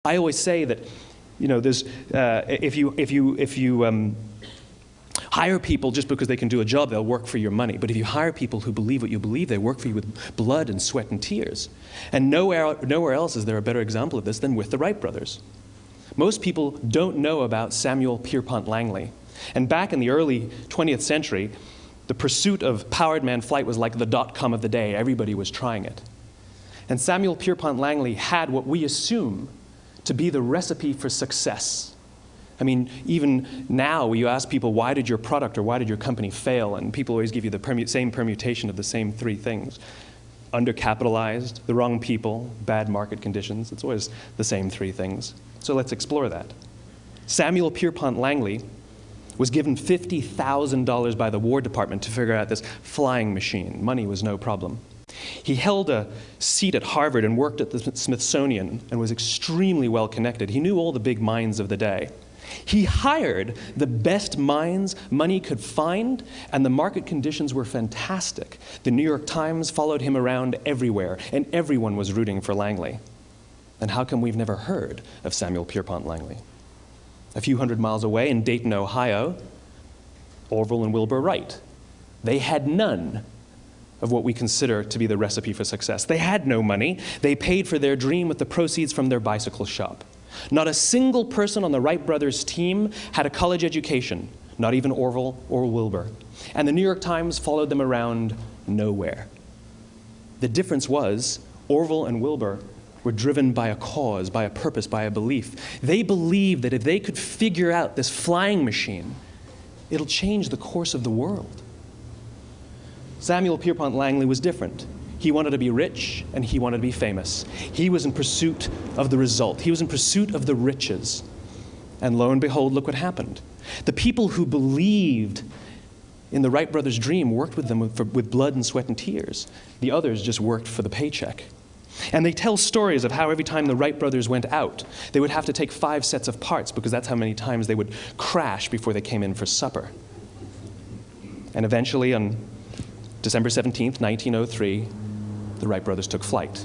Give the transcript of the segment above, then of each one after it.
I always say that, there's, if you hire people just because they can do a job, they'll work for your money. But if you hire people who believe what you believe, they work for you with blood and sweat and tears. And nowhere else is there a better example of this than with the Wright brothers. Most people don't know about Samuel Pierpont Langley. And back in the early 20th century, the pursuit of powered man flight was like the .com of the day. Everybody was trying it. And Samuel Pierpont Langley had what we assume to be the recipe for success. I mean, even now, you ask people, why did your product or why did your company fail? And people always give you the same permutation of the same three things. Undercapitalized, the wrong people, bad market conditions. It's always the same three things. So let's explore that. Samuel Pierpont Langley was given $50,000 by the War Department to figure out this flying machine. Money was no problem. He held a seat at Harvard and worked at the Smithsonian and was extremely well connected. He knew all the big minds of the day. He hired the best minds money could find, and the market conditions were fantastic. The New York Times followed him around everywhere, and everyone was rooting for Langley. And how come we've never heard of Samuel Pierpont Langley? A few hundred miles away in Dayton, Ohio, Orville and Wilbur Wright. They had none of what we consider to be the recipe for success. They had no money. They paid for their dream with the proceeds from their bicycle shop. Not a single person on the Wright brothers' team had a college education, not even Orville or Wilbur. And the New York Times followed them around nowhere. The difference was Orville and Wilbur were driven by a cause, by a purpose, by a belief. They believed that if they could figure out this flying machine, it'll change the course of the world. Samuel Pierpont Langley was different. He wanted to be rich, and he wanted to be famous. He was in pursuit of the result. He was in pursuit of the riches. And lo and behold, look what happened. The people who believed in the Wright brothers' dream worked with them with blood and sweat and tears. The others just worked for the paycheck. And they tell stories of how every time the Wright brothers went out, they would have to take 5 sets of parts because that's how many times they would crash before they came in for supper. And eventually, on December 17th, 1903, the Wright brothers took flight.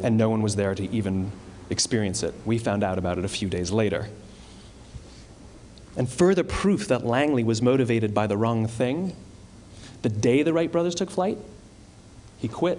And no one was there to even experience it. We found out about it a few days later. And further proof that Langley was motivated by the wrong thing, the day the Wright brothers took flight, he quit.